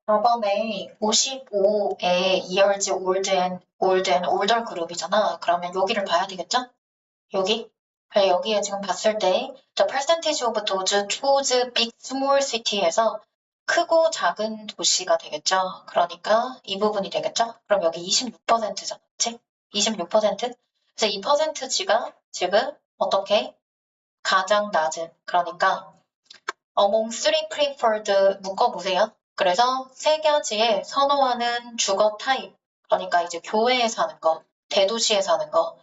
4번에 55에 years old and older 그룹이잖아. 그러면 여기를 봐야 되겠죠? 여기? 그래, 여기에 지금 봤을 때 the percentage of those chose big small city에서 크고 작은 도시가 되겠죠. 그러니까 이 부분이 되겠죠. 그럼 여기 26%잖아. 그치? 26%? 그래서 이 퍼센트지가 지금 어떻게? 가장 낮은. 그러니까 among three preferred 묶어보세요. 그래서 세 가지의 선호하는 주거 타입. 그러니까 이제 교외에 사는 거, 대도시에 사는 거,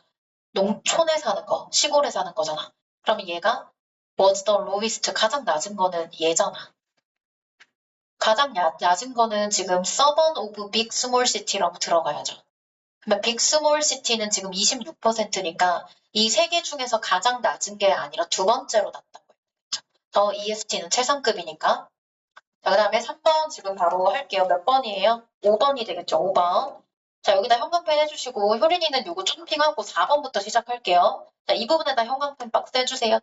농촌에 사는 거, 시골에 사는 거잖아. 그러면 얘가 was the lowest, 가장 낮은 거는 얘잖아. 가장 낮은 거는 지금 suburb of big small city라고 들어가야죠. 그러면 big small city는 지금 26%니까 이 세 개 중에서 가장 낮은 게 아니라 두 번째로 낮다고 했죠. 더 EST는 최상급이니까. 자, 그 다음에 3번 지금 바로 할게요. 몇 번이에요? 5번이 되겠죠, 5번. 자, 여기다 형광펜 해주시고, 효린이는 요거 점핑하고 4번부터 시작할게요. 자, 이 부분에다 형광펜 박스 해주세요.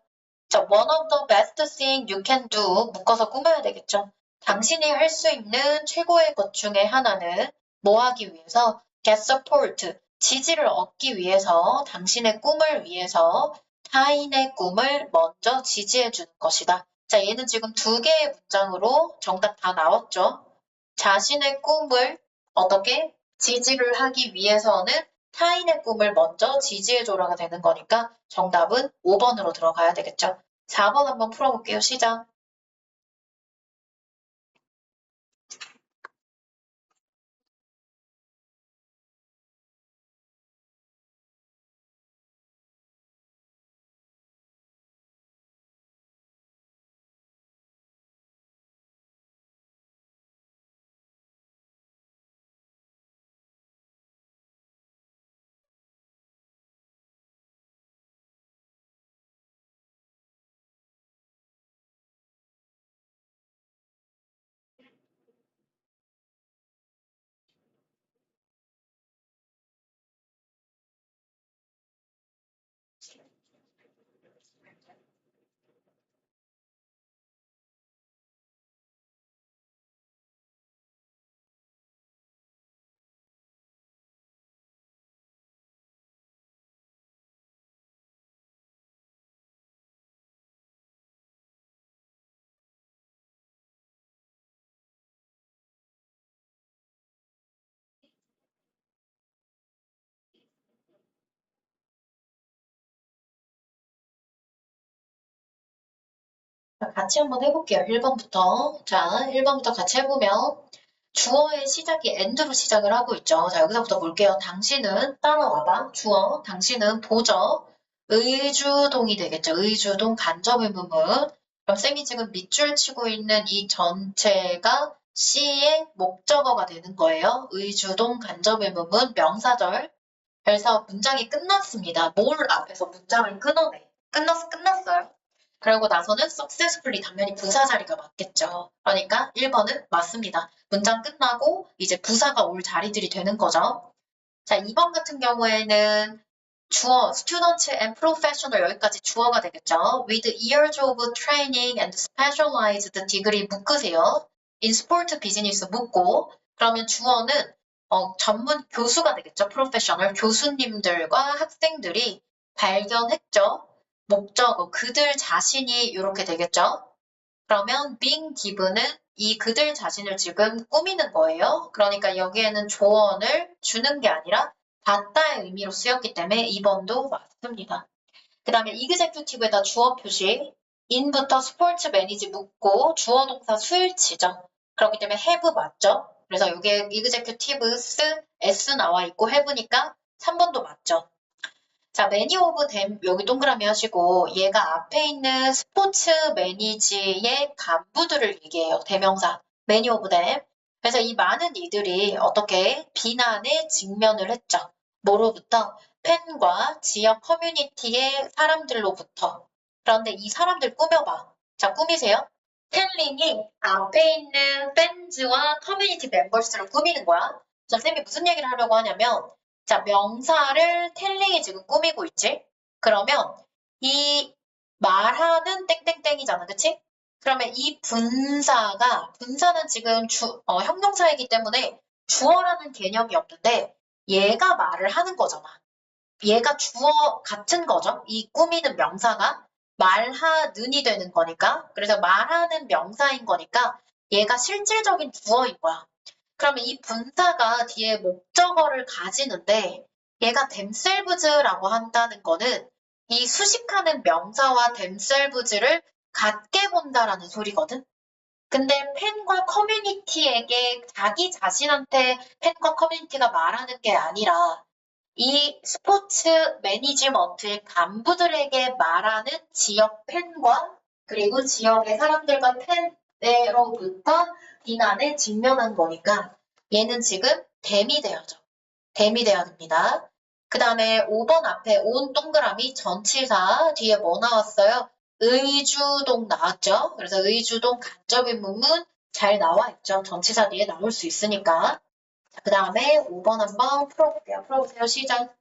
자, one of the best thing you can do. 묶어서 꾸며야 되겠죠. 당신이 할 수 있는 최고의 것 중에 하나는 뭐 하기 위해서? get support. 지지를 얻기 위해서, 당신의 꿈을 위해서 타인의 꿈을 먼저 지지해 주는 것이다. 자, 얘는 지금 두 개의 문장으로 정답 다 나왔죠. 자신의 꿈을 어떻게 지지를 하기 위해서는 타인의 꿈을 먼저 지지해줘라가 되는 거니까 정답은 5번으로 들어가야 되겠죠. 4번 한번 풀어볼게요. 시작. 자, 같이 한번 해볼게요. 1번부터. 자, 1번부터 같이 해보면 주어의 시작이 and로 시작을 하고 있죠. 자, 여기서부터 볼게요. 당신은 따라와봐. 주어, 당신은 보죠. 의주동이 되겠죠. 의주동 간접의문문. 그럼 쌤이 지금 밑줄 치고 있는 이 전체가 C의 목적어가 되는 거예요. 의주동 간접의문문 명사절. 그래서 문장이 끝났습니다. 뭘 앞에서 문장을 끊어내. 끝났어요. 그러고 나서는 successfully 당연히 부사 자리가 맞겠죠. 그러니까 1번은 맞습니다. 문장 끝나고 이제 부사가 올 자리들이 되는 거죠. 자, 2번 같은 경우에는 주어, student and professional 여기까지 주어가 되겠죠. With years of training and specialized degree 묶으세요. in sport business 묶고 그러면 주어는 전문 교수가 되겠죠. professional 교수님들과 학생들이 발견했죠. 목적어 그들 자신이 이렇게 되겠죠. 그러면 being given은 이 그들 자신을 지금 꾸미는 거예요. 그러니까 여기에는 조언을 주는 게 아니라 받다의 의미로 쓰였기 때문에 2번도 맞습니다. 그 다음에 executive에다 주어 표시 in부터 스포츠 매니지 묶고 주어 동사 수일치죠. 그렇기 때문에 have 맞죠. 그래서 여기에 executives s 나와 있고 have니까 3번도 맞죠. 자, many of them 여기 동그라미 하시고 얘가 앞에 있는 스포츠 매니지의 간부들을 얘기해요. 대명사 many of them. 그래서 이 많은 이들이 어떻게 비난에 직면을 했죠. 뭐로부터? 팬과 지역 커뮤니티의 사람들로부터. 그런데 이 사람들 꾸며봐. 자, 꾸미세요. 텔링이 앞에 있는 팬즈와 커뮤니티 멤버스를 꾸미는 거야. 자, 쌤이 무슨 얘기를 하려고 하냐면 자, 명사를 텔링이 지금 꾸미고 있지? 그러면 이 말하는 땡땡땡이잖아. 그치? 그러면 이 분사는 지금 형용사이기 때문에 주어라는 개념이 없는데 얘가 말을 하는 거잖아. 얘가 주어 같은 거죠. 이 꾸미는 명사가 말하는이 되는 거니까. 그래서 말하는 명사인 거니까 얘가 실질적인 주어인 거야. 그러면 이 분사가 뒤에 목적어를 가지는데 얘가 themselves라고 한다는 거는 이 수식하는 명사와 themselves를 같게 본다라는 소리거든. 근데 팬과 커뮤니티에게 자기 자신한테 팬과 커뮤니티가 말하는 게 아니라 이 스포츠 매니지먼트의 간부들에게 말하는 지역 팬과 그리고 지역의 사람들과 팬으로부터 비난에 직면한 거니까 얘는 지금 댐이 되어져. 댐이 되어야 됩니다. 그 다음에 5번 앞에 온 동그라미 전치사 뒤에 뭐 나왔어요? 의주동 나왔죠? 그래서 의주동 간접인 문문 잘 나와 있죠? 전치사 뒤에 나올 수 있으니까. 그 다음에 5번 한번 풀어볼게요. 풀어보세요. 시작.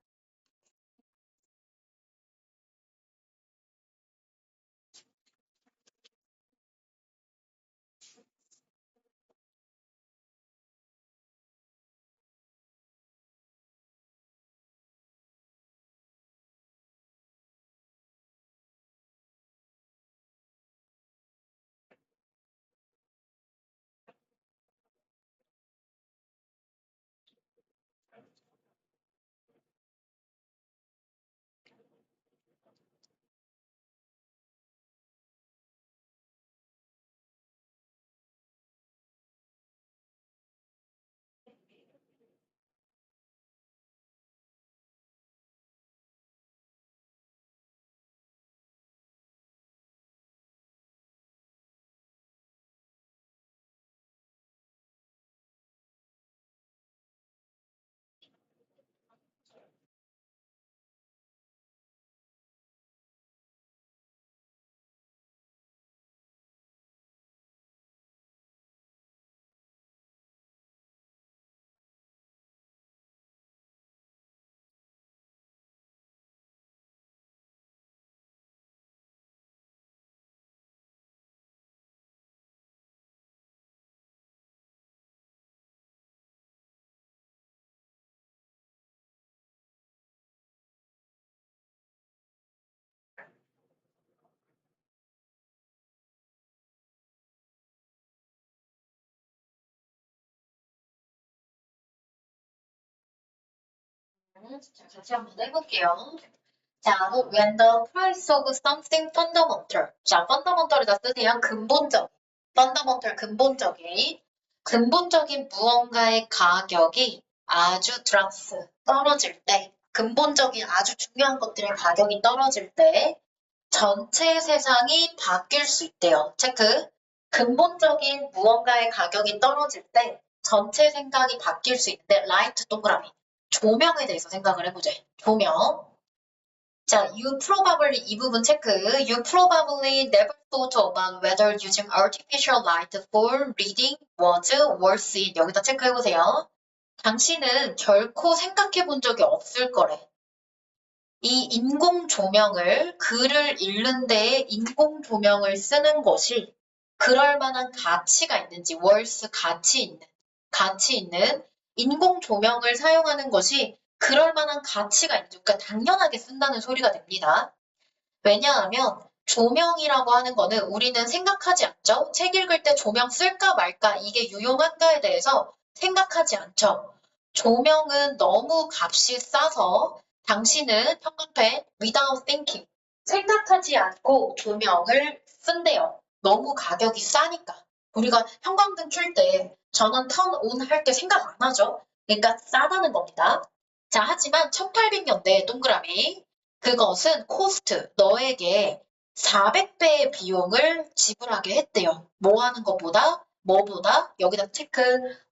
자, 같이 한번 해볼게요. 자, when the price of something fundamental. 자, fundamental이다 쓰세요. 근본적. fundamental 근본적인. 근본적인 무언가의 가격이 아주 drops 떨어질 때, 근본적인 아주 중요한 것들의 가격이 떨어질 때 전체 세상이 바뀔 수 있대요. 체크. 근본적인 무언가의 가격이 떨어질 때 전체 생각이 바뀔 수 있는데 라이트 동그라미. 조명에 대해서 생각을 해보자. 조명. 자, you probably 이 부분 체크. You probably never thought about whether using artificial light for reading was worth it. 여기다 체크해보세요. 당신은 결코 생각해 본 적이 없을 거래. 이 인공 조명을 글을 읽는 데에 인공 조명을 쓰는 것이 그럴 만한 가치가 있는지, worth 가치 있는 인공 조명을 사용하는 것이 그럴 만한 가치가 있는지, 그러니까 당연하게 쓴다는 소리가 됩니다. 왜냐하면 조명이라고 하는 거는 우리는 생각하지 않죠? 책 읽을 때 조명 쓸까 말까, 이게 유용한가에 대해서 생각하지 않죠? 조명은 너무 값이 싸서 당신은 형광펜 without thinking, 생각하지 않고 조명을 쓴대요. 너무 가격이 싸니까. 우리가 형광등 켤 때 전원 턴 온 할 때 생각 안 하죠? 그러니까 싸다는 겁니다. 자, 하지만 1800년대 동그라미. 그것은 코스트, 너에게 400배의 비용을 지불하게 했대요. 뭐 하는 것보다? 뭐보다? 여기다 체크.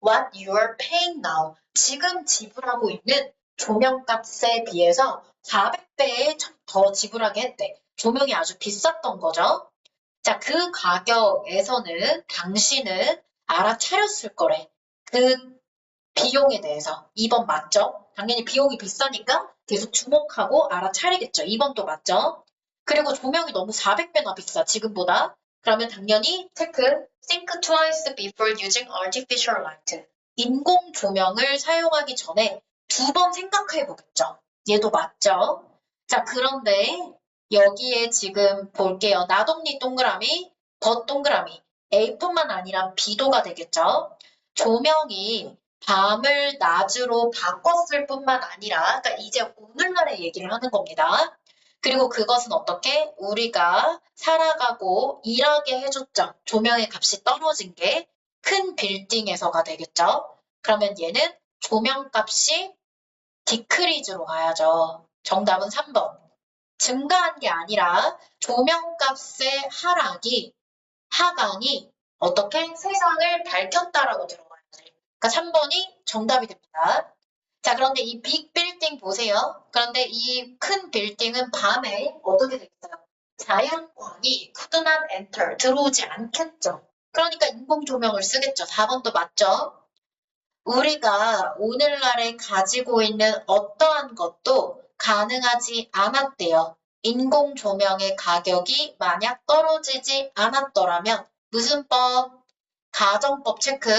What you are paying now. 지금 지불하고 있는 조명값에 비해서 400배에 더 지불하게 했대. 조명이 아주 비쌌던 거죠. 자, 그 가격에서는 당신은 알아차렸을 거래. 그 비용에 대해서. 2번 맞죠? 당연히 비용이 비싸니까 계속 주목하고 알아차리겠죠. 2번도 맞죠? 그리고 조명이 너무 400배나 비싸, 지금보다. 그러면 당연히 체크. Think twice before using artificial light. 인공 조명을 사용하기 전에 2번 생각해 보겠죠. 얘도 맞죠? 자, 그런데 여기에 지금 볼게요. 나동니 동그라미, 덧 동그라미. A뿐만 아니라 B도가 되겠죠. 조명이 밤을 낮으로 바꿨을 뿐만 아니라, 그러니까 이제 오늘날의 얘기를 하는 겁니다. 그리고 그것은 어떻게 우리가 살아가고 일하게 해줬죠. 조명의 값이 떨어진 게 큰 빌딩에서가 되겠죠. 그러면 얘는 조명값이 디크리즈로 가야죠. 정답은 3번. 증가한 게 아니라 조명값의 하강이 어떻게 세상을 밝혔다라고 들어가야 돼. 그러니까 3번이 정답이 됩니다. 자, 그런데 이 빅 빌딩 보세요. 그런데 이 큰 빌딩은 밤에 어떻게 되겠어요? 자연광이 could not enter, 들어오지 않겠죠. 그러니까 인공 조명을 쓰겠죠. 4번도 맞죠? 우리가 오늘날에 가지고 있는 어떠한 것도 가능하지 않았대요. 인공 조명의 가격이 만약 떨어지지 않았더라면 무슨 법? 가정법 체크.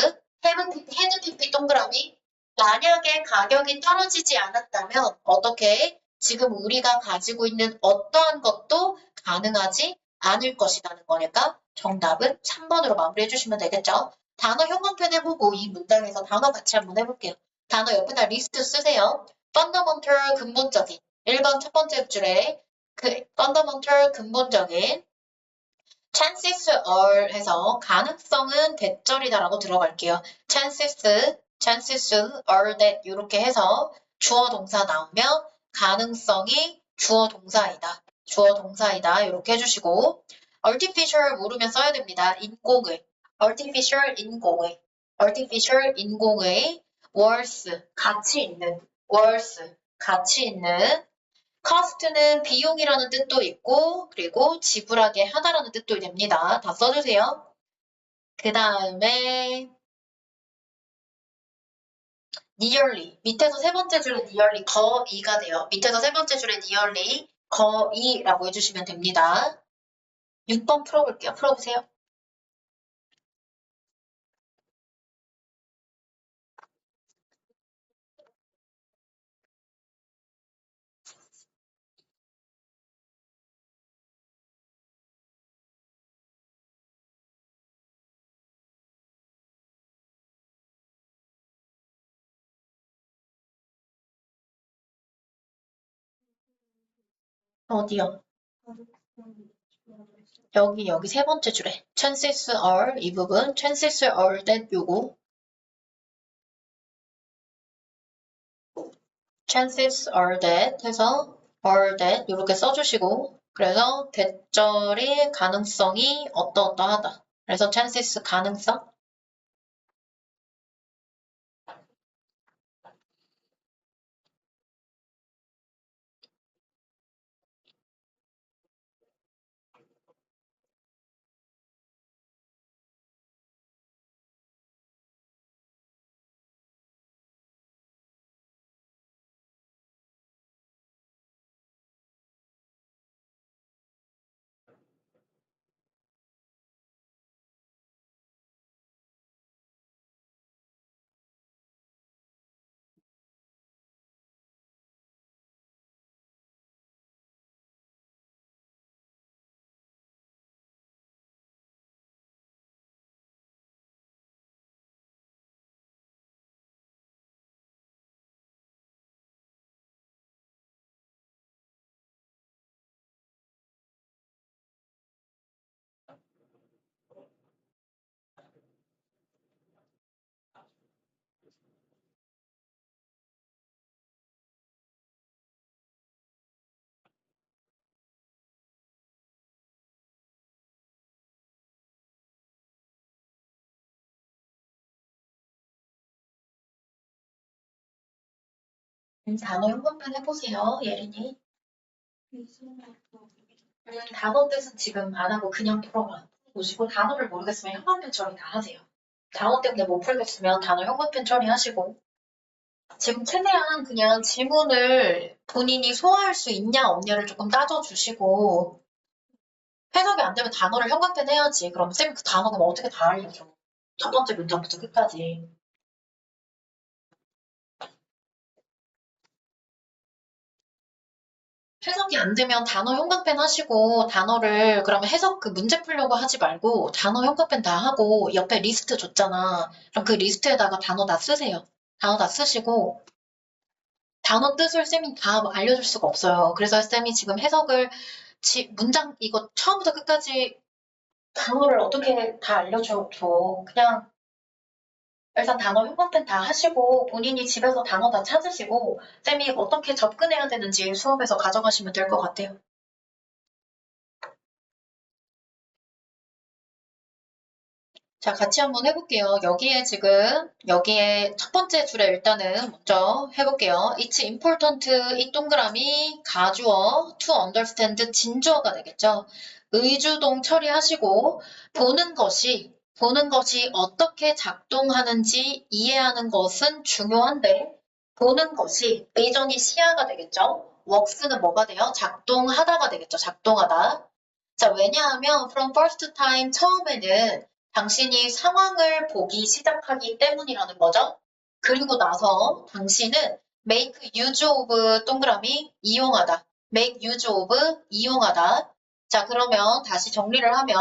헤드피피 동그라미. 만약에 가격이 떨어지지 않았다면 어떻게 지금 우리가 가지고 있는 어떠한 것도 가능하지 않을 것이라는 거니까 정답은 3번으로 마무리해 주시면 되겠죠. 단어 형광펜 해보고 이 문장에서 단어 같이 한번 해볼게요. 단어 옆에다 리스트 쓰세요. fundamental 근본적인 1번 첫 번째 줄에 fundamental 근본적인 chances are 해서 가능성은 대절이다라고 들어갈게요. chances are that 이렇게 해서 주어 동사 나오면 가능성이 주어 동사이다. 주어 동사이다. 이렇게 해주시고 artificial 모르면 써야 됩니다. 인공의 artificial 인공의 worth 가치 있는 cost는 비용이라는 뜻도 있고 그리고 지불하게 하다라는 뜻도 됩니다. 다 써주세요. 그 다음에 nearly 밑에서 세 번째 줄에 nearly 거의가 돼요. 밑에서 세 번째 줄에 nearly 거의라고 해주시면 됩니다. 6번 풀어볼게요. 풀어보세요. 어디요? 여기 세 번째 줄에 chances are 이 부분 chances are that 요거 chances are that 해서 are that 이렇게 써주시고 그래서 대절의 가능성이 어떠어떠하다. 그래서 chances 가능성 단어 현관편 해보세요. 예린이. 단어 뜻은 지금 안 하고 그냥 풀어봐. 보시고 단어를 모르겠으면 현관편 처리 다 하세요. 단어 때문에 못 풀겠으면 단어 현관편 처리하시고 지금 최대한 그냥 지문을 본인이 소화할 수 있냐 없냐를 조금 따져주시고 해석이 안 되면 단어를 형광펜 해야지. 그럼 쌤이 그 단어 그럼 어떻게 다 알려줘? 첫 번째 문장부터 끝까지. 해석이 안 되면 단어 형광펜 하시고 단어를 그러면 해석 그 문제 풀려고 하지 말고 단어 형광펜 다 하고 옆에 리스트 줬잖아. 그럼 그 리스트에다가 단어 다 쓰세요. 단어 다 쓰시고 단어 뜻을 쌤이 다 알려줄 수가 없어요. 그래서 쌤이 지금 해석을 문장 이거 처음부터 끝까지 단어를 어떻게 다 알려줘. 그냥 일단 단어 형광펜 다 하시고 본인이 집에서 단어 다 찾으시고 쌤이 어떻게 접근해야 되는지 수업에서 가져가시면 될 것 같아요. 자, 같이 한번 해볼게요. 여기에 첫 번째 줄에 일단은 먼저 해볼게요. It's important, 이 동그라미, 가주어, to understand, 진주어가 되겠죠. 의주동 처리하시고, 보는 것이 어떻게 작동하는지 이해하는 것은 중요한데, 보는 것이, 의전이 시야가 되겠죠. works는 뭐가 돼요? 작동하다가 되겠죠. 작동하다. 자, 왜냐하면 from first time 처음에는 당신이 상황을 보기 시작하기 때문이라는 거죠. 그리고 나서 당신은 make use of 동그라미 이용하다. make use of 이용하다. 자, 그러면 다시 정리를 하면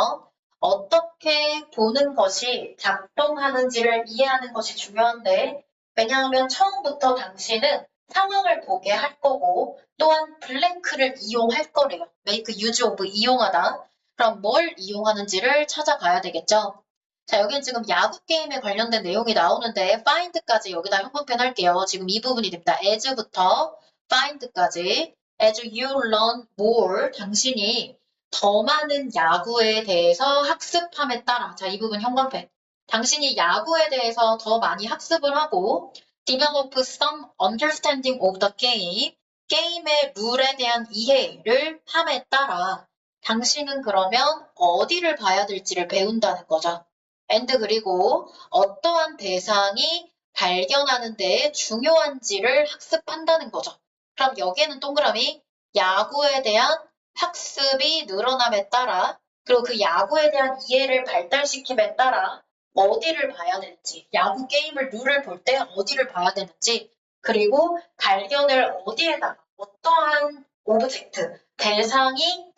어떻게 보는 것이 작동하는지를 이해하는 것이 중요한데 왜냐하면 처음부터 당신은 상황을 보게 할 거고 또한 블랭크를 이용할 거래요. make use of 이용하다. 그럼 뭘 이용하는지를 찾아가야 되겠죠. 자, 여기는 지금 야구 게임에 관련된 내용이 나오는데 find까지 여기다 형광펜 할게요. 지금 이 부분이 됩니다. as부터 find까지 as you learn more 당신이 더 많은 야구에 대해서 학습함에 따라 자, 이 부분 형광펜 당신이 야구에 대해서 더 많이 학습을 하고 develop some understanding of the game 게임의 룰에 대한 이해를 함에 따라 당신은 그러면 어디를 봐야 될지를 배운다는 거죠. and 그리고 어떠한 대상이 발견하는 데 중요한지를 학습한다는 거죠. 그럼 여기에는 동그라미 야구에 대한 학습이 늘어남에 따라 그리고 그 야구에 대한 이해를 발달시킴에 따라 어디를 봐야 되는지 야구 게임을 룰을 볼 때 어디를 봐야 되는지 그리고 발견을 어디에다가 어떠한 오브젝트 대상이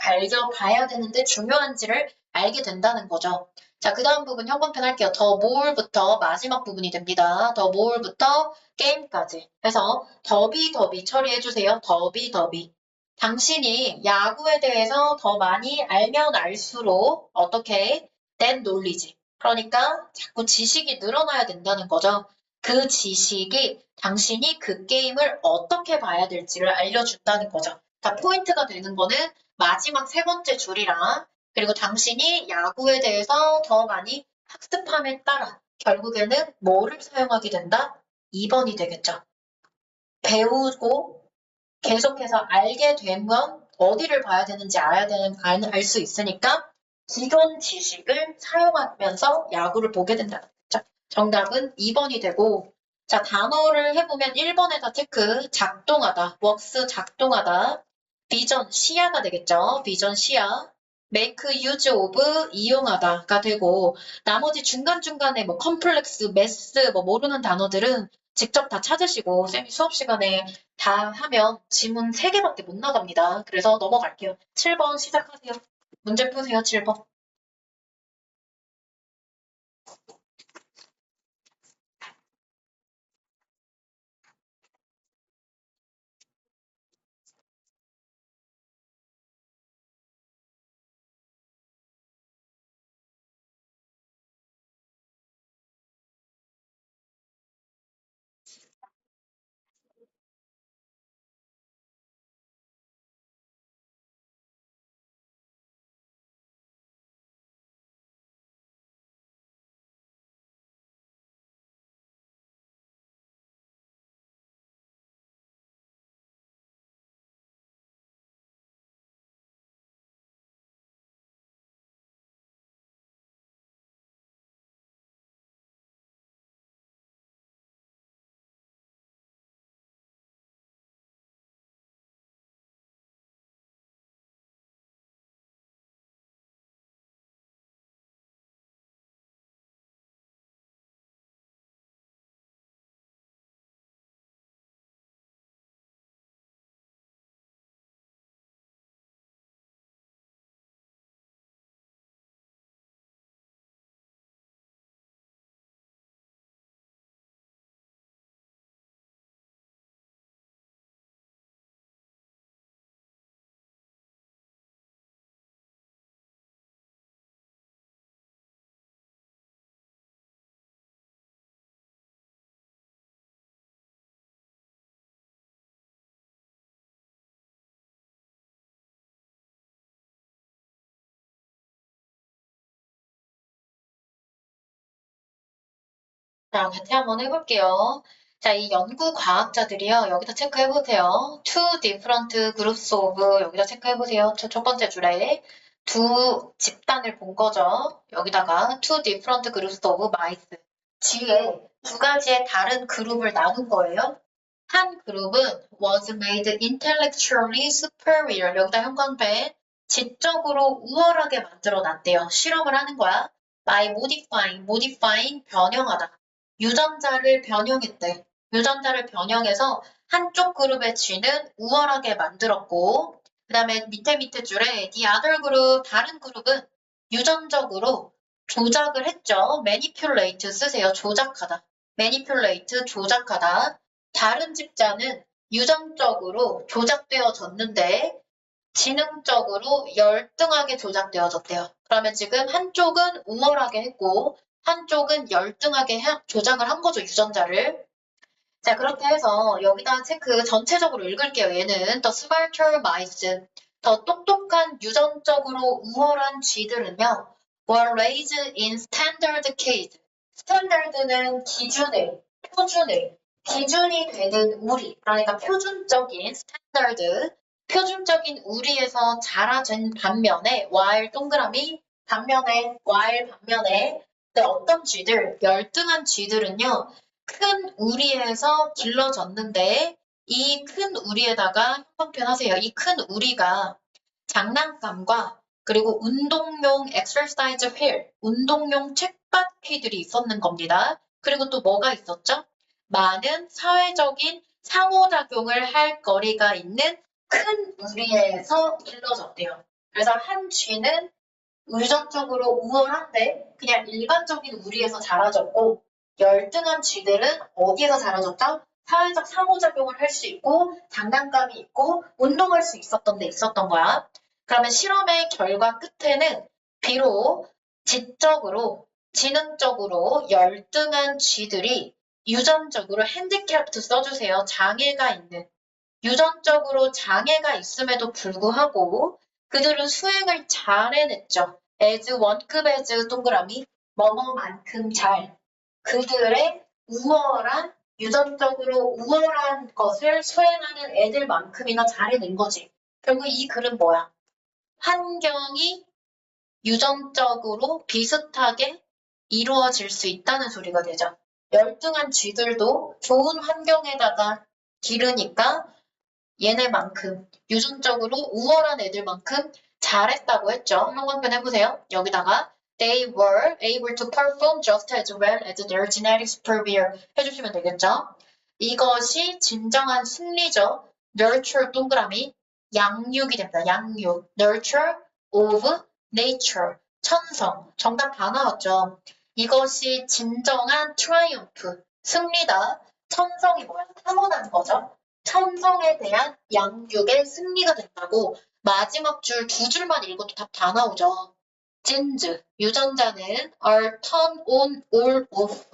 봐야 되는데 중요한지를 알게 된다는 거죠. 자, 그 다음 부분 형광펜 할게요. 더 more부터 마지막 부분이 됩니다. 더 more부터 게임까지 해서 더비 처리해주세요. 더비. 당신이 야구에 대해서 더 많이 알면 알수록 어떻게 than knowledge. 그러니까 자꾸 지식이 늘어나야 된다는 거죠. 그 지식이 당신이 그 게임을 어떻게 봐야 될지를 알려준다는 거죠. 자, 포인트가 되는 거는 마지막 세 번째 줄이랑 그리고 당신이 야구에 대해서 더 많이 학습함에 따라 결국에는 뭐를 사용하게 된다? 2번이 되겠죠. 배우고 계속해서 알게 되면 어디를 봐야 되는지 알 수 있으니까 기존 지식을 사용하면서 야구를 보게 된다. 정답은 2번이 되고 자 단어를 해보면 1번에다 체크 작동하다 works 작동하다 비전 시야가 되겠죠. 비전 시야 make use of 이용하다가 되고 나머지 중간중간에 뭐 컴플렉스, 매스 뭐 모르는 단어들은 직접 다 찾으시고 쌤이 수업 시간에 다 하면 지문 3개밖에 못 나갑니다. 그래서 넘어갈게요. 7번 시작하세요. 문제 푸세요. 7번. 자, 같이 한번 해볼게요. 자, 이 연구 과학자들이요. 여기다 체크해보세요. Two different groups of 여기다 체크해보세요. 첫 번째 줄에 두 집단을 본 거죠. 여기다가 two different groups of mice. 뒤에 두 가지의 다른 그룹을 나눈 거예요. 한 그룹은 was made intellectually superior. 여기다 형광펜. 지적으로 우월하게 만들어 놨대요. 실험을 하는 거야. by modifying, 변형하다. 유전자를 변형했대. 유전자를 변형해서 한쪽 그룹의 쥐는 우월하게 만들었고, 그 다음에 밑에 줄에 the other group, 다른 그룹은 유전적으로 조작을 했죠. manipulate 쓰세요. 조작하다. manipulate, 조작하다. 다른 집자는 유전적으로 조작되어졌는데 지능적으로 열등하게 조작되어졌대요. 그러면 지금 한쪽은 우월하게 했고 한쪽은 열등하게 조작을 한 거죠, 유전자를. 자, 그렇게 해서 여기다 체크 전체적으로 읽을게요. 얘는 the smarter mice, 더 똑똑한 유전적으로 우월한 쥐들은요, were raised in standard cage. 스탠다드는 기준이 되는 우리, 그러니까 표준적인 스탠다드, 표준적인 우리에서 자라진 반면에, while 네, 어떤 쥐들, 열등한 쥐들은요, 큰 우리에서 길러졌는데 이 큰 우리에다가 형광펜 하세요. 이 큰 우리가 장난감과 그리고 운동용 exercise wheel, 운동용 책바퀴들이 있었는 겁니다. 그리고 또 뭐가 있었죠? 많은 사회적인 상호작용을 할 거리가 있는 큰 우리에서 길러졌대요. 그래서 한 쥐는 의존적으로 우월한데 그냥 일반적인 우리에서 자라졌고 열등한 쥐들은 어디에서 자라졌죠? 사회적 상호작용을 할 수 있고 장난감이 있고 운동할 수 있었던 데 있었던 거야. 그러면 실험의 결과 끝에는 비록 지적으로 지능적으로 열등한 쥐들이 유전적으로 핸디캡트 써주세요. 장애가 있는 유전적으로 장애가 있음에도 불구하고 그들은 수행을 잘 해냈죠. as 원급 as 동그라미 뭐뭐만큼 잘. 그들의 우월한 유전적으로 우월한 것을 수행하는 애들만큼이나 잘해낸 거지. 결국 이 글은 뭐야? 환경이 유전적으로 비슷하게 이루어질 수 있다는 소리가 되죠. 열등한 쥐들도 좋은 환경에다가 기르니까 얘네만큼 유전적으로 우월한 애들만큼 잘했다고 했죠. 형광펜 해보세요. 여기다가 they were able to perform just as well as their genetic superior 해주시면 되겠죠. 이것이 진정한 승리죠. nurture 동그라미 양육이 됩니다. 양육 nurture of nature 천성 정답 다 나왔죠. 이것이 진정한 triumph 승리다. 천성이 뭐야? 타고난 거죠. 천성에 대한 양육의 승리가 된다고 마지막 줄 두 줄만 읽어도 답 다 나오죠. genes, 유전자는 are turned on or off,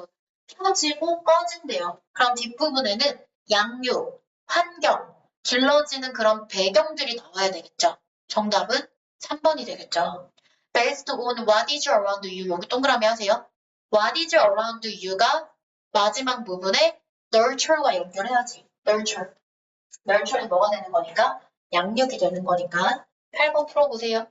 켜지고 꺼진대요. 그럼 뒷부분에는 양육, 환경, 길러지는 그런 배경들이 나와야 되겠죠. 정답은 3번이 되겠죠. Based on what is around you, 여기 동그라미 하세요. What is around you가 마지막 부분에 nurture와 연결해야지. nurture이 뭐가 되는 거니까? 양육이 되는 거니까 8번 풀어보세요.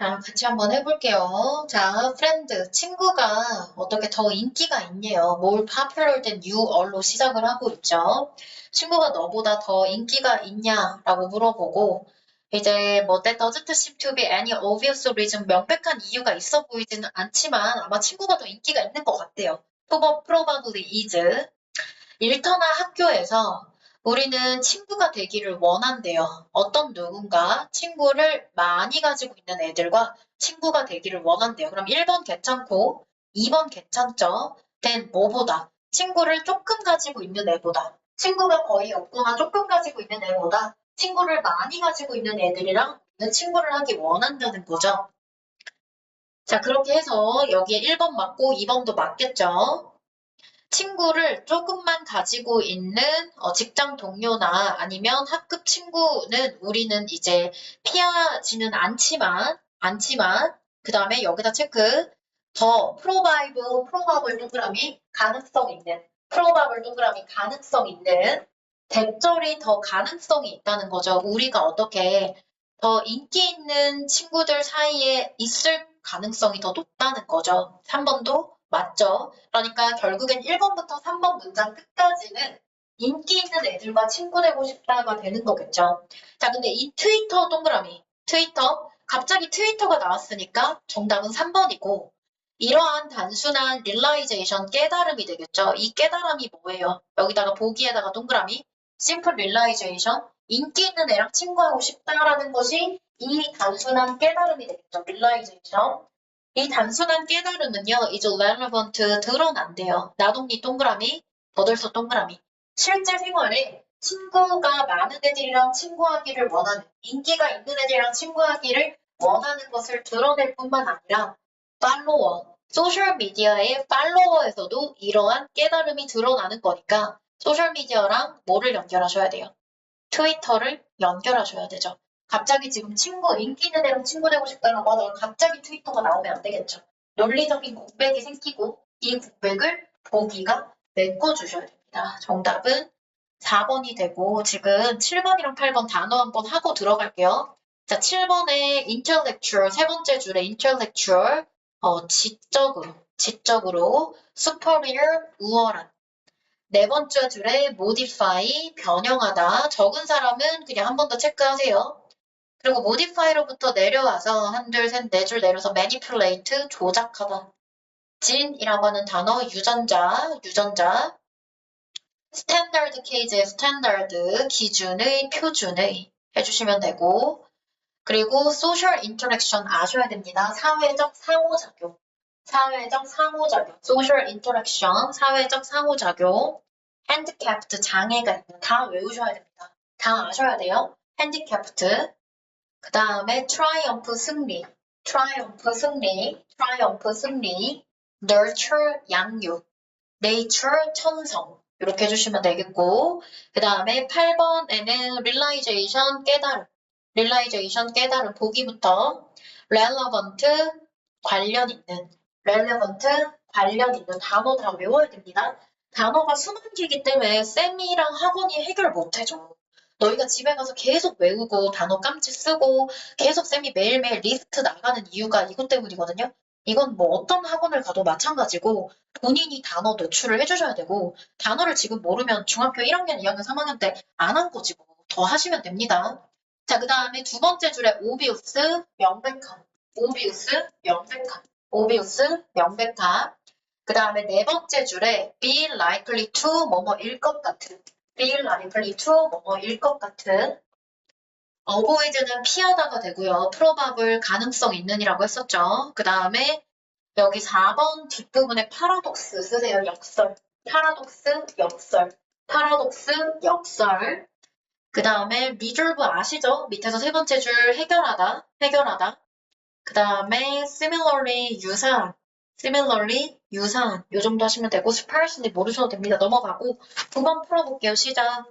자, 같이 한번 해볼게요. 자, 프렌드, 친구가 어떻게 더 인기가 있네요. more popular than you로 시작을 하고 있죠. 친구가 너보다 더 인기가 있냐라고 물어보고, 이제 뭐 that doesn't seem to be any obvious reason, 명백한 이유가 있어 보이지는 않지만 아마 친구가 더 인기가 있는 것 같대요. probably is. 일터나 학교에서 우리는 친구가 되기를 원한대요. 어떤 누군가 친구를 많이 가지고 있는 애들과 친구가 되기를 원한대요. 그럼 1번 괜찮고 2번 괜찮죠? then 뭐보다? 친구를 조금 가지고 있는 애보다. 친구가 거의 없거나 조금 가지고 있는 애보다 친구를 많이 가지고 있는 애들이랑 친구를 하기 원한다는 거죠. 자, 그렇게 해서 여기에 1번 맞고 2번도 맞겠죠? 친구를 조금만 가지고 있는 직장 동료나 아니면 학급 친구는 우리는 이제 피하지는 않지만 그 다음에 여기다 체크 더 probable 동그라미 가능성 있는 probable 동그라미 가능성 있는 대절이 더 가능성이 있다는 거죠. 우리가 어떻게 더 인기 있는 친구들 사이에 있을 가능성이 더 높다는 거죠. 3번도 맞죠? 그러니까 결국엔 1번부터 3번 문장 끝까지는 인기 있는 애들과 친구 되고 싶다가 되는 거겠죠. 자, 근데 이 트위터 동그라미, 트위터, 갑자기 트위터가 나왔으니까 정답은 3번이고, 이러한 단순한 realization, 깨달음이 되겠죠. 이 깨달음이 뭐예요? 여기다가 보기에다가 동그라미, simple realization, 인기 있는 애랑 친구하고 싶다라는 것이 이 단순한 깨달음이 되겠죠. realization. 이 단순한 깨달음은요, is relevant, 드러난대요. 나동니 동그라미, 버들소 동그라미. 실제 생활에 친구가 많은 애들이랑 친구하기를 원하는, 인기가 있는 애들이랑 친구하기를 원하는 것을 드러낼 뿐만 아니라, 팔로워, 소셜미디어의 팔로워에서도 이러한 깨달음이 드러나는 거니까, 소셜미디어랑 뭐를 연결하셔야 돼요? 트위터를 연결하셔야 되죠. 갑자기 지금 인기 있는 애랑 친구 되고 싶다라고 하다가 갑자기 트위터가 나오면 안 되겠죠. 논리적인 공백이 생기고 이 공백을 보기가 메꿔주셔야 됩니다. 정답은 4번이 되고 지금 7번이랑 8번 단어 한번 하고 들어갈게요. 자, 7번에 intellectual, 세 번째 줄에 intellectual, 지적으로, superior, 우월한. 네 번째 줄에 modify, 변형하다. 적은 사람은 그냥 한 번 더 체크하세요. 그리고 modify로부터 내려와서 한 줄, 셋, 네 줄 내려서 manipulate, 조작하다. 진이라고 하는 단어, 유전자. standard case의 standard, 기준의, 표준의 해주시면 되고 그리고 social interaction 아셔야 됩니다. 사회적 상호작용. social interaction, 사회적 상호작용. handicapped, 장애가 있는, 다 외우셔야 됩니다. 다 아셔야 돼요. handicapped. 그 다음에 triumph, 승리. nurture, 양육. nature, 천성. 이렇게 해주시면 되겠고 그 다음에 8번에는 realization, 깨달음 보기부터 relevant, 관련 있는 단어 다 외워야 됩니다. 단어가 수만 개이기 때문에 쌤이랑 학원이 해결 못해줘. 너희가 집에 가서 계속 외우고 단어 깜찍 쓰고 계속 쌤이 매일매일 리스트 나가는 이유가 이것 때문이거든요. 이건 뭐 어떤 학원을 가도 마찬가지고 본인이 단어 노출을 해주셔야 되고 단어를 지금 모르면 중학교 1학년, 2학년, 3학년 때 안 한 거지 뭐. 더 하시면 됩니다. 자, 그 다음에 두 번째 줄에 obvious, 명백한. 그 다음에 네 번째 줄에 be likely to 뭐뭐일 것 같은. avoid는 피하다가 되고요. probable 가능성 있는이라고 했었죠. 그 다음에 여기 4번 뒷부분에 파라독스 쓰세요. 역설. 그 다음에 resolve 아시죠? 밑에서 세 번째 줄 해결하다. 그 다음에 similarly, 유사한. 요 정도 하시면 되고 sparsely 모르셔도 됩니다. 넘어가고 9번 풀어볼게요. 시작.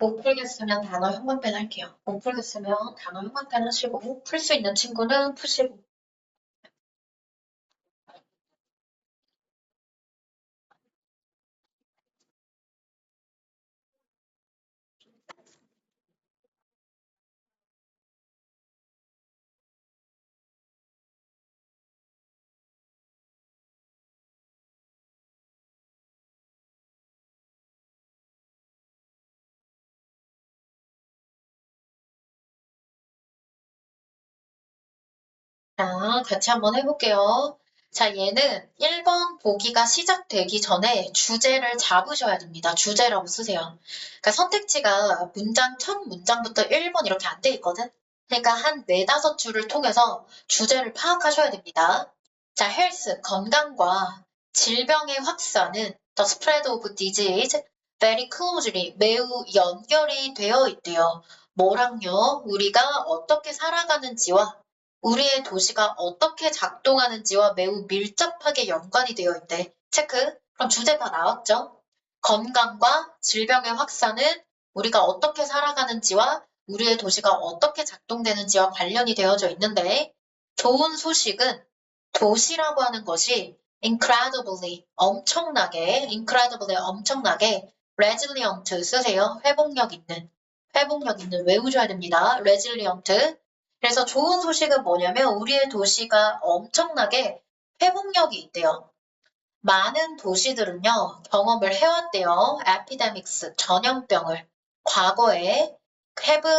못 풀겠으면 단어 형광펜 할게요. 못 풀겠으면 단어 형광펜 하시고 풀 수 있는 친구는 푸시고. 자, 같이 한번 해볼게요. 자, 얘는 1번 보기가 시작되기 전에 주제를 잡으셔야 됩니다. 주제라고 쓰세요. 그러니까 선택지가 문장 첫 문장부터 1번 이렇게 안 돼 있거든. 그러니까 한 4, 5 줄을 통해서 주제를 파악하셔야 됩니다. 자, 헬스, 건강과 질병의 확산은 the spread of disease very closely, 매우 연결이 되어 있대요. 뭐랑요? 우리가 어떻게 살아가는지와 우리의 도시가 어떻게 작동하는지와 매우 밀접하게 연관이 되어 있대. 체크. 그럼 주제 다 나왔죠? 건강과 질병의 확산은 우리가 어떻게 살아가는지와 우리의 도시가 어떻게 작동되는지와 관련이 되어져 있는데, 좋은 소식은 도시라고 하는 것이 incredibly, 엄청나게 resilient 쓰세요. 회복력 있는 외우셔야 됩니다. resilient. 그래서 좋은 소식은 뭐냐면 우리의 도시가 엄청나게 회복력이 있대요. 많은 도시들은요, 경험을 해왔대요. 에피데믹스, 전염병을. 과거에 have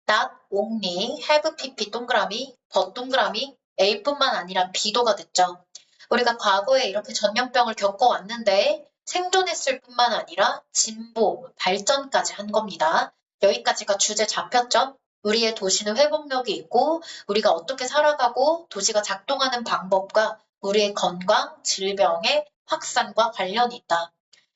not only, have pp 동그라미, but 동그라미, a뿐만 아니라 b도가 됐죠. 우리가 과거에 이렇게 전염병을 겪어왔는데 생존했을 뿐만 아니라 진보, 발전까지 한 겁니다. 여기까지가 주제 잡혔죠? 우리의 도시는 회복력이 있고 우리가 어떻게 살아가고 도시가 작동하는 방법과 우리의 건강, 질병의 확산과 관련이 있다.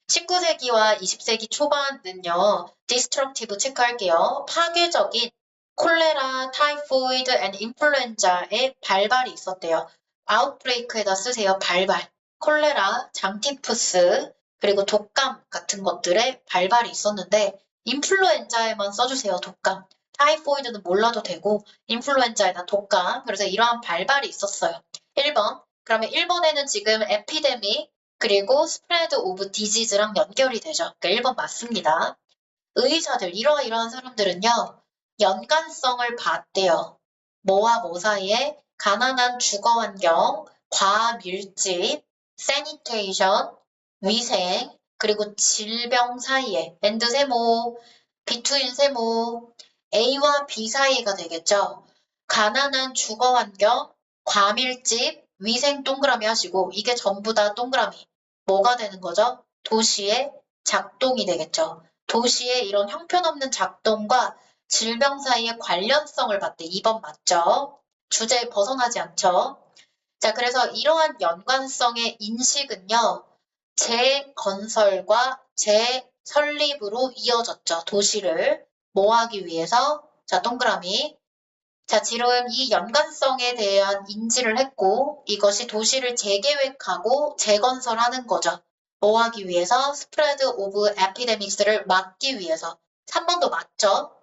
19세기와 20세기 초반은요, 디스트럭티브 체크할게요. 파괴적인 콜레라, 타이포이드 앤 인플루엔자의 발발이 있었대요. 아웃브레이크에다 쓰세요. 발발. 콜레라, 장티푸스, 그리고 독감 같은 것들의 발발이 있었는데 인플루엔자에만 써주세요. 독감. 타이포이드는 몰라도 되고 인플루엔자에다 독감. 그래서 이러한 발발이 있었어요. 1번. 그러면 1번에는 지금 에피데믹 그리고 스프레드 오브 디지즈랑 연결이 되죠. 그러니까 1번 맞습니다. 의사들, 이러한 사람들은요. 연관성을 봤대요. 뭐와 뭐 사이에? 가난한 주거 환경, 과밀집, 세니테이션, 위생, 그리고 질병 사이에, 엔드 세모, 비투인 세모, A와 B 사이가 되겠죠. 가난한 주거 환경, 과밀집, 위생 동그라미 하시고 이게 전부 다 동그라미. 뭐가 되는 거죠? 도시의 작동이 되겠죠. 도시의 이런 형편없는 작동과 질병 사이의 관련성을 봤대. 2번 맞죠? 주제에 벗어나지 않죠? 자, 그래서 이러한 연관성의 인식은요. 재건설과 재설립으로 이어졌죠. 도시를 뭐 하기 위해서? 자, 동그라미. 자, 지금 이 연관성에 대한 인지를 했고 이것이 도시를 재계획하고 재건설하는 거죠. 뭐 하기 위해서? 스프레드 오브 에피데믹스를 막기 위해서. 3번도 맞죠?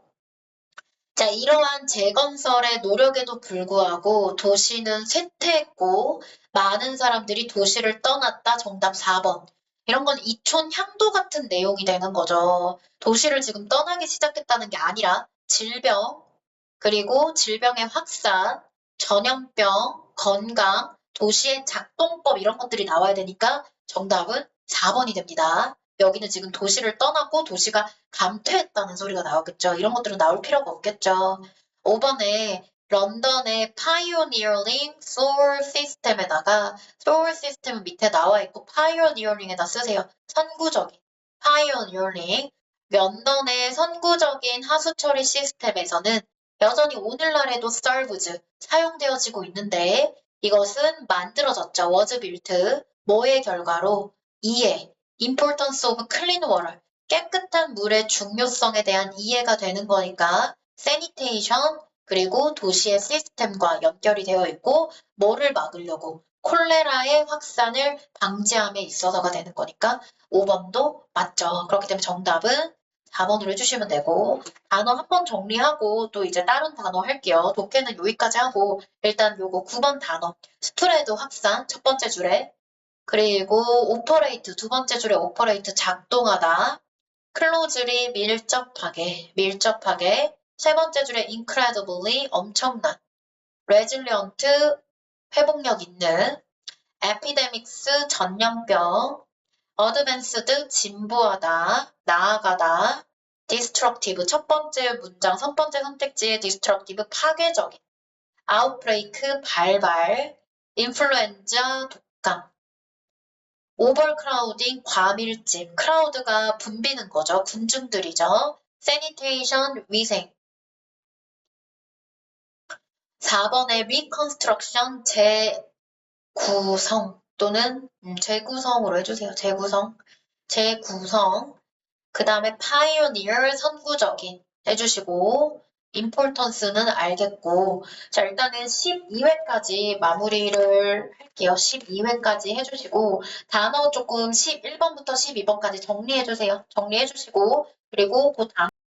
자, 이러한 재건설의 노력에도 불구하고 도시는 쇠퇴했고 많은 사람들이 도시를 떠났다. 정답 4번. 이런 건 이촌 향도 같은 내용이 되는 거죠. 도시를 지금 떠나기 시작했다는 게 아니라 질병, 그리고 질병의 확산, 전염병, 건강, 도시의 작동법 이런 것들이 나와야 되니까 정답은 4번이 됩니다. 여기는 지금 도시를 떠났고 도시가 감퇴했다는 소리가 나오겠죠. 이런 것들은 나올 필요가 없겠죠. 5번에 런던의 pioneering sewer system에다가 sewer system 밑에 나와 있고 pioneering에다 쓰세요. 선구적인 pioneering. 런던의 선구적인 하수 처리 시스템에서는 여전히 오늘날에도 serves 사용되어지고 있는데 이것은 만들어졌죠. was built. 뭐의 결과로? 이해. importance of clean water. 깨끗한 물의 중요성에 대한 이해가 되는 거니까 sanitation 그리고 도시의 시스템과 연결이 되어 있고 뭐를 막으려고? 콜레라의 확산을 방지함에 있어서가 되는 거니까 5번도 맞죠. 그렇기 때문에 정답은 4번으로 해주시면 되고, 단어 한 번 정리하고 또 이제 다른 단어 할게요. 독해는 여기까지 하고 일단 요거 9번 단어 스프레드 확산 첫 번째 줄에, 그리고 오퍼레이트 두 번째 줄에 오퍼레이트 작동하다, 클로즈리 밀접하게 세 번째 줄에 incredibly 엄청난, resilient 회복력 있는, epidemics 전염병, advanced 진보하다, 나아가다, destructive 첫 번째 문장 첫 번째 선택지의 destructive 파괴적인, outbreak 발발, influenza 독감, overcrowding 과밀집, crowd가 붐비는 거죠. 군중들이죠. sanitation 위생. 4번에 reconstruction 재구성 또는 재구성으로 해주세요. 재구성. 그 다음에 pioneer 선구적인 해주시고, importance는 알겠고, 자 일단은 12회까지 마무리를 할게요. 12회까지 해주시고 단어 조금 11번부터 12번까지 정리해주세요. 정리해주시고, 그리고 그 단어